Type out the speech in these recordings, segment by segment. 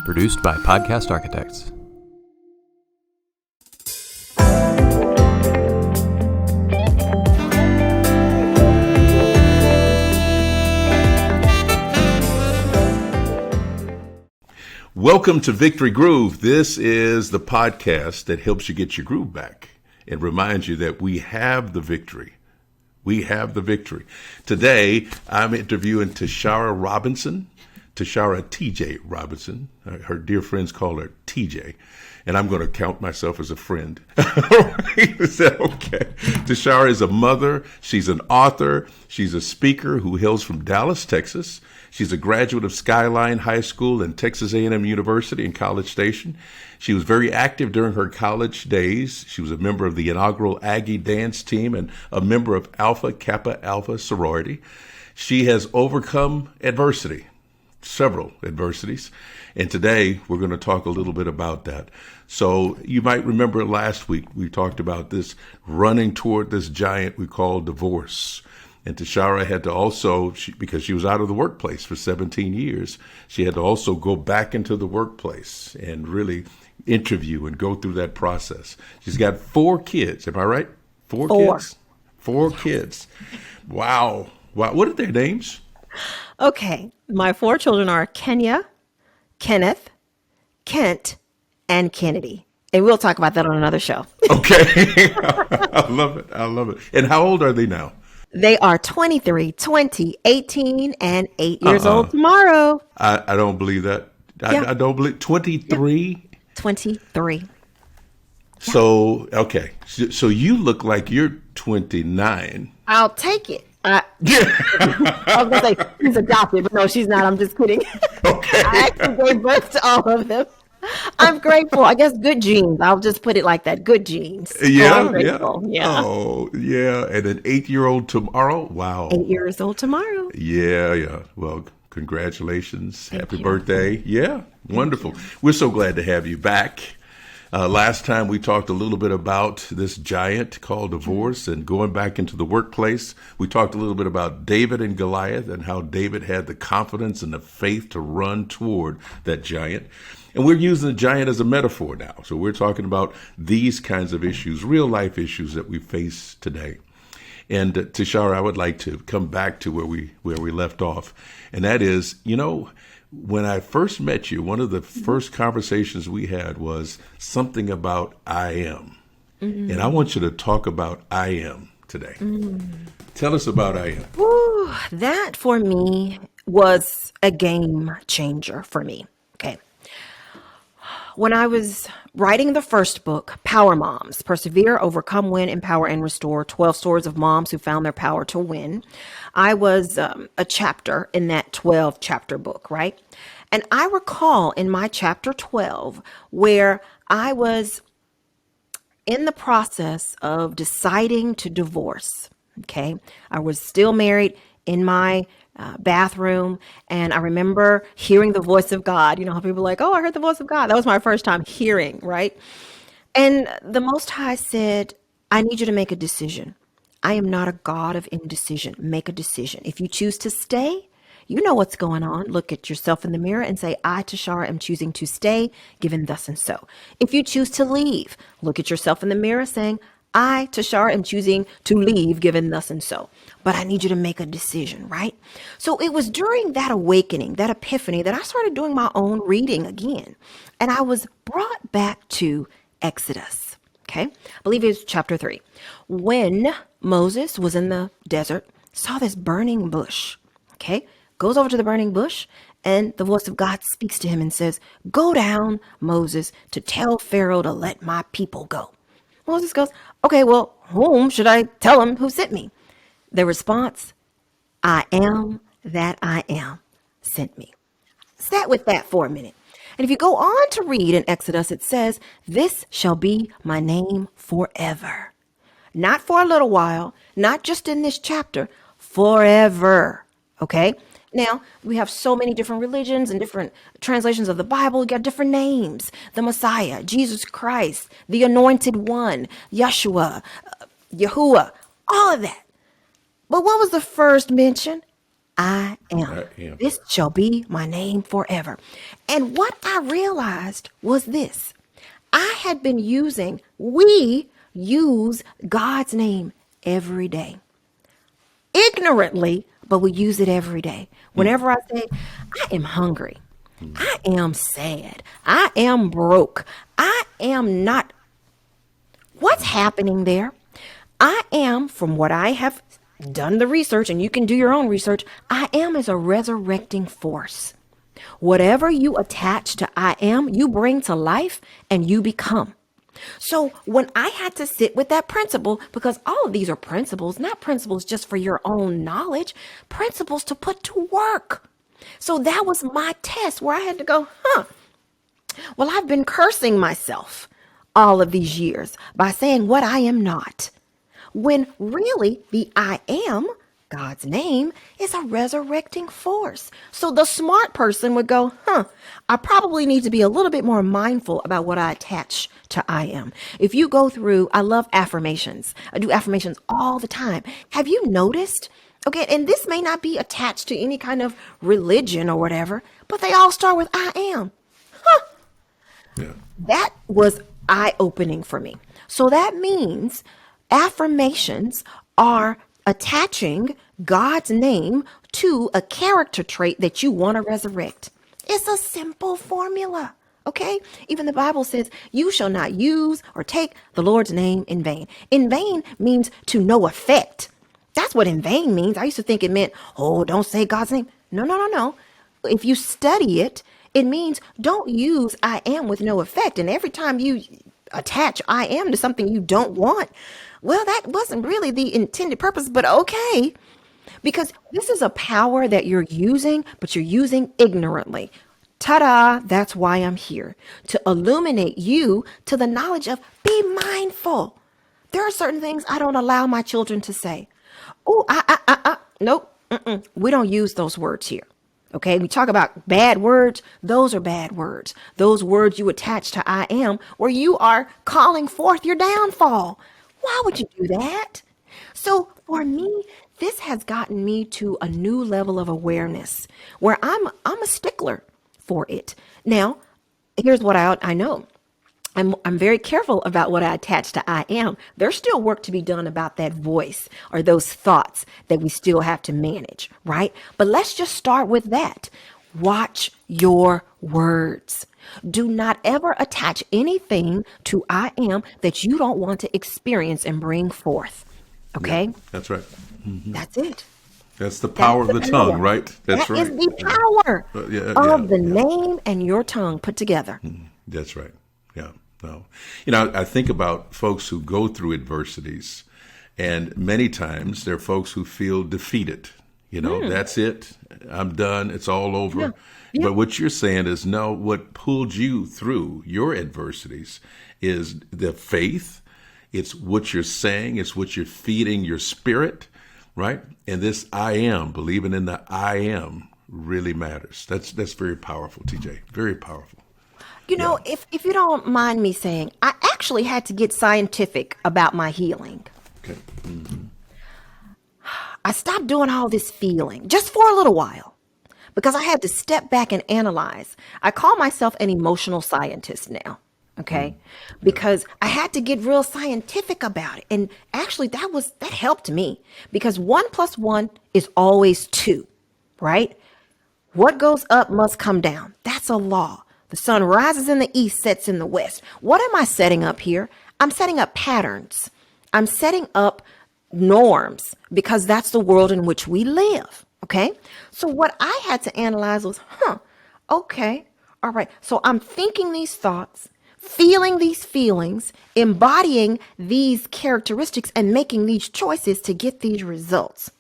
Produced by Podcast Architects. Welcome to Victory Groove. This is the podcast that helps you get your groove back and reminds you that we have the victory. We have the victory. Today, I'm interviewing Tashara Robinson, Tashara TJ Robinson. Her dear friends call her TJ, and I'm going to count myself as a friend. Is that okay? Tashara is a mother. She's an author. She's a speaker who hails from Dallas, Texas. She's a graduate of Skyline High School and Texas A&M University in College Station. She was very active during her college days. She was a member of the inaugural Aggie dance team and a member of Alpha Kappa Alpha sorority. She has overcome adversity, several adversities, and today we're going to talk a little bit about that. So you might remember last week we talked about this running toward this giant we call divorce. And Tashara had to also, because she was out of the workplace for 17 years, she had to also go back into the workplace and really interview and go through that process. She's got 4 kids. Am I right? Four kids? 4 kids. Wow. What are their names? Okay. My 4 children are Kenya, Kenneth, Kent, and Kennedy. And we'll talk about that on another show. Okay. I love it. I love it. And how old are they now? They are 23, 20, 18, and 8 years old tomorrow. I don't believe that. I don't believe 23. 23. So, okay. So you look like you're 29. I'll take it. I was going to say she's adopted, but no, she's not. I'm just kidding. Okay. I actually gave birth to all of them. I'm grateful. I guess good genes. I'll just put it like that. Good genes. Yeah, yeah. Oh, yeah. And an 8-year-old tomorrow. Wow. 8 years old tomorrow. Yeah. Well, congratulations. Happy birthday. Yeah. Wonderful. You. We're so glad to have you back. Last time we talked a little bit about this giant called divorce and going back into the workplace. We talked a little bit about David and Goliath and how David had the confidence and the faith to run toward that giant. And we're using the giant as a metaphor now. So we're talking about these kinds of issues, real life issues that we face today. And Tashara, I would like to come back to where we left off. And that is, when I first met you, one of the first conversations we had was something about I am. Mm-hmm. And I want you to talk about I am today. Mm-hmm. Tell us about I am. Ooh, that for me was a game changer for me. Okay. When I was writing the first book, Power Moms, Persevere, Overcome, Win, Empower, and Restore, 12 Stories of Moms Who Found Their Power to Win, I was a chapter in that 12-chapter book, right? And I recall in my chapter 12 where I was in the process of deciding to divorce, okay? I was still married in my bathroom. And I remember hearing the voice of God. You know how people are like, oh, I heard the voice of God. That was my first time hearing, right? And the Most High said, I need you to make a decision. I am not a God of indecision. Make a decision. If you choose to stay, you know what's going on. Look at yourself in the mirror and say, I, Tashara, am choosing to stay, given thus and so. If you choose to leave, look at yourself in the mirror saying, I, Tashara, am choosing to leave, given thus and so. But I need you to make a decision, right? So it was during that awakening, that epiphany, that I started doing my own reading again. And I was brought back to Exodus, okay? I believe it was chapter 3. When Moses was in the desert, saw this burning bush, okay? Goes over to the burning bush, and the voice of God speaks to him and says, go down, Moses, to tell Pharaoh to let my people go. Moses goes, okay, well, whom should I tell him who sent me? The response, I am that I am sent me. Sat with that for a minute. And if you go on to read in Exodus, it says, this shall be my name forever. Not for a little while, not just in this chapter, forever. Okay? Now, we have so many different religions and different translations of the Bible. We got different names. The Messiah, Jesus Christ, the Anointed One, Yeshua, Yahuwah, all of that. But what was the first mention? I am. I am. This shall be my name forever. And what I realized was this. We use God's name every day. Ignorantly, but we use it every day. Whenever I say, I am hungry, I am sad, I am broke, I am not, what's happening there? I am, from what I have done the research, and you can do your own research, I am is a resurrecting force. Whatever you attach to I am, you bring to life and you become. So when I had to sit with that principle, because all of these are principles, not principles just for your own knowledge, principles to put to work. So that was my test where I had to go, well, I've been cursing myself all of these years by saying what I am not. When really the I am, God's name, is a resurrecting force. So the smart person would go, I probably need to be a little bit more mindful about what I attach to I am. If you go through, I love affirmations. I do affirmations all the time. Have you noticed? Okay, and this may not be attached to any kind of religion or whatever, but they all start with I am. Yeah. That was eye-opening for me. So that means affirmations are attaching God's name to a character trait that you want to resurrect. It's a simple formula. Okay? Even the Bible says, you shall not use or take the Lord's name in vain. In vain means to no effect. That's what in vain means. I used to think it meant, don't say God's name. No. If you study it, it means don't use I am with no effect. And every time you attach I am to something you don't want, well, that wasn't really the intended purpose, but okay. Because this is a power that you're using, but you're using ignorantly. Ta-da, that's why I'm here. To illuminate you to the knowledge of be mindful. There are certain things I don't allow my children to say. Nope. We don't use those words here. Okay, we talk about bad words. Those are bad words. Those words you attach to I am, where you are calling forth your downfall. Why would you do that? So for me, this has gotten me to a new level of awareness where I'm a stickler for it. Now, here's what I know. I'm very careful about what I attach to I am. There's still work to be done about that voice or those thoughts that we still have to manage, right? But let's just start with that. Watch your words. Do not ever attach anything to I am that you don't want to experience and bring forth. Okay? Yeah, that's right. Mm-hmm. That's it. That's the power of the tongue, right? That's right. That is the power of the name and your tongue put together. That's right. Yeah. No. I think about folks who go through adversities, and many times they're folks who feel defeated. That's it. I'm done. It's all over. Yeah. Yeah. But what you're saying is, no, what pulled you through your adversities is the faith. It's what you're saying. It's what you're feeding your spirit, right? And this I am, believing in the I am, really matters. That's very powerful, TJ. Very powerful. If you don't mind me saying, I actually had to get scientific about my healing. Okay. Mm-hmm. I stopped doing all this feeling just for a little while because I had to step back and analyze. I call myself an emotional scientist now. Okay. Because I had to get real scientific about it. And actually that helped me because 1 + 1 is always 2, right? What goes up must come down. That's a law. The sun rises in the east, sets in the west. What am I setting up here? I'm setting up patterns. I'm setting up norms because that's the world in which we live. Okay. So what I had to analyze was, okay. All right. So I'm thinking these thoughts, feeling these feelings, embodying these characteristics and making these choices to get these results.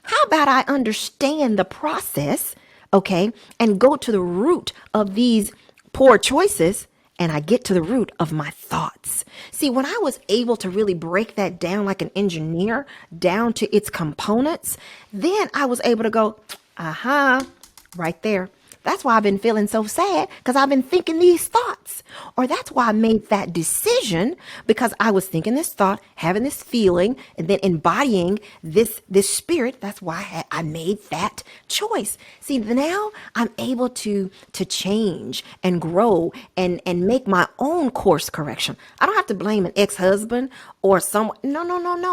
How about I understand the process, okay, and go to the root of these poor choices and I get to the root of my thoughts. See, when I was able to really break that down like an engineer down to its components, then I was able to go, right there. That's why I've been feeling so sad because I've been thinking these thoughts. Or that's why I made that decision because I was thinking this thought, having this feeling, and then embodying this spirit. That's why I made that choice. See, now I'm able to change and grow and make my own course correction. I don't have to blame an ex-husband or someone. No.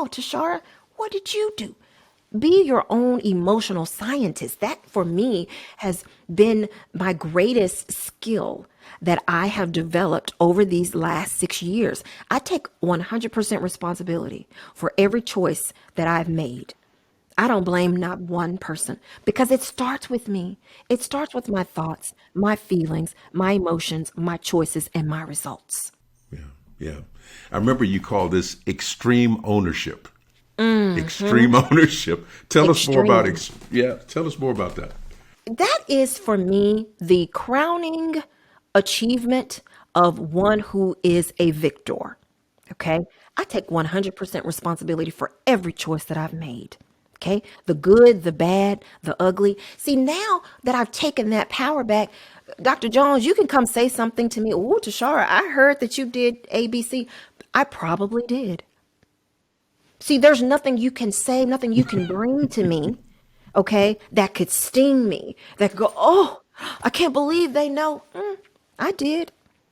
Tashara, what did you do? Be your own emotional scientist. That for me has been my greatest skill that I have developed over these last 6 years. I take 100% responsibility for every choice that I've made. I don't blame not one person because it starts with me. It starts with my thoughts, my feelings, my emotions, my choices, and my results. Yeah. I remember you called this extreme ownership. Extreme ownership. Tell us more about that. That is for me the crowning achievement of one who is a victor. Okay. I take 100% responsibility for every choice that I've made. Okay. The good, the bad, the ugly. See, now that I've taken that power back, Dr. Jones, you can come say something to me. Oh, Tashara, I heard that you did ABC. I probably did. See, there's nothing you can say, nothing you can bring to me, okay, that could sting me, that could go, oh, I can't believe they know. I did.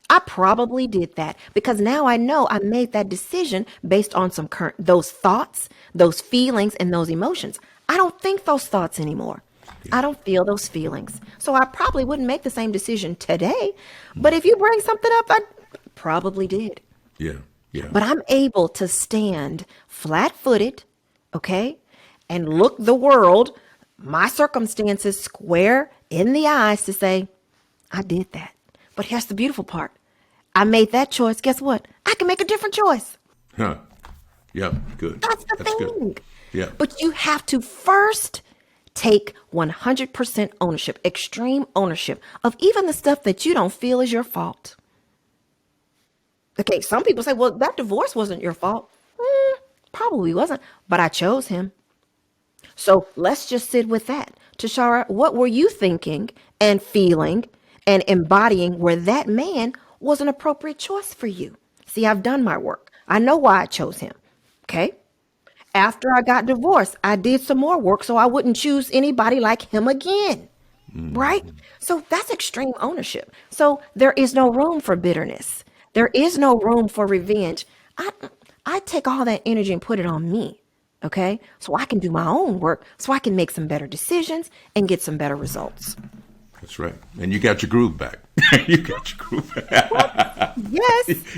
I probably did that because now I know I made that decision based on those thoughts, those feelings, and those emotions. I don't think those thoughts anymore. I don't feel those feelings. So I probably wouldn't make the same decision today. But if you bring something up, I probably did. Yeah. But I'm able to stand flat-footed, okay, and look the world, my circumstances square in the eyes to say, I did that. But here's the beautiful part. I made that choice. Guess what? I can make a different choice. Huh. Yeah, good. That's the thing. Good. Yeah. But you have to first take 100% ownership, extreme ownership of even the stuff that you don't feel is your fault. Okay, some people say, well, that divorce wasn't your fault. Probably wasn't, but I chose him. So let's just sit with that. Tashara, what were you thinking and feeling and embodying where that man was an appropriate choice for you? See, I've done my work. I know why I chose him. Okay. After I got divorced, I did some more work so I wouldn't choose anybody like him again. Right? So that's extreme ownership. So there is no room for bitterness. There is no room for revenge. I take all that energy and put it on me. Okay. So I can do my own work so I can make some better decisions and get some better results. That's right. And you got your groove back. You got your groove back.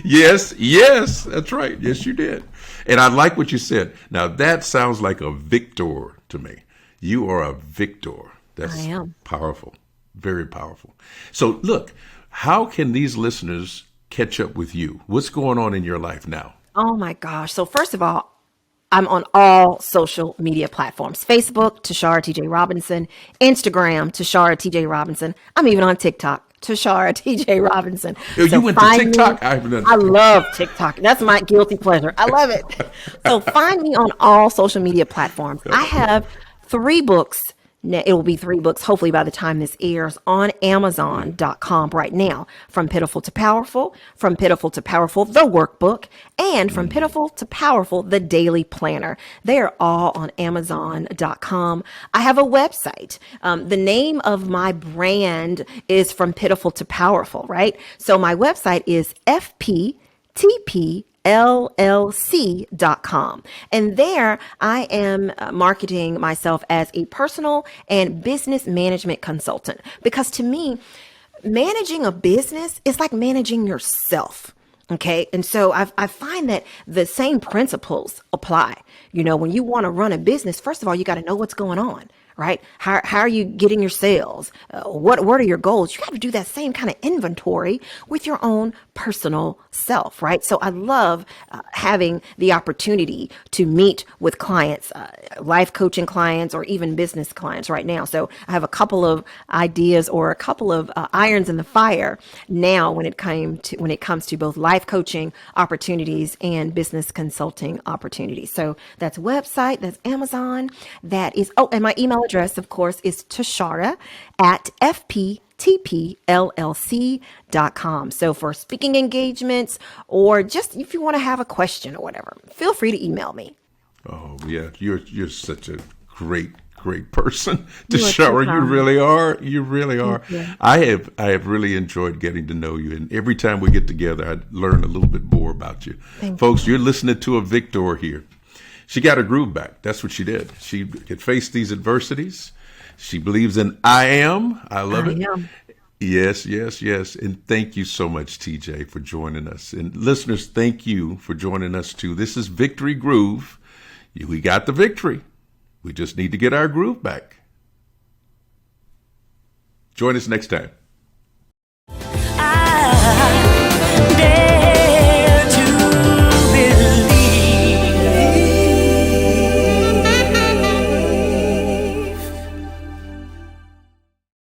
Yes. Yes. That's right. Yes, you did. And I like what you said. Now, that sounds like a victor to me. You are a victor. That's I am. Powerful. Very powerful. So, look, how can these listeners catch up with you? What's going on in your life now? Oh, my gosh. So first of all, I'm on all social media platforms. Facebook, Tashara TJ Robinson. Instagram, Tashara TJ Robinson. I'm even on TikTok, Tashara TJ Robinson. You went to TikTok? I love TikTok. That's my guilty pleasure. I love it. So find me on all social media platforms. I have 3 books. It will be 3 books, hopefully by the time this airs, on Amazon.com right now. From Pitiful to Powerful, the workbook, and From Pitiful to Powerful, the daily planner. They are all on Amazon.com. I have a website. The name of my brand is From Pitiful to Powerful, right? So my website is FPTP LLC.com. And there I am marketing myself as a personal and business management consultant. Because to me, managing a business is like managing yourself. Okay. And so I find that the same principles apply. You know, when you want to run a business, first of all, you got to know what's going on. Right? How are you getting your sales? What are your goals? You got to do that same kind of inventory with your own personal self, right? So I love having the opportunity to meet with clients, life coaching clients, or even business clients right now. So I have a couple of ideas or a couple of irons in the fire now when it comes to both life coaching opportunities and business consulting opportunities. So that's website, that's Amazon, that is, and my email address, of course, is Tashara at fptpllc.com. So for speaking engagements or just if you want to have a question or whatever, feel free to email me. Oh yeah, you're such a great person, You are too Tashara. You kind. really are. You really are. Thank you. I have really enjoyed getting to know you, and every time we get together, I learn a little bit more about you. Thank Folks, you're listening to a victor here. She got her groove back. That's what she did. She had faced these adversities. She believes in I am. I love I it. am. Yes, yes, yes. And thank you so much, TJ, for joining us. And listeners, thank you for joining us too. This is Victory Groove. We got the victory. We just need to get our groove back. Join us next time.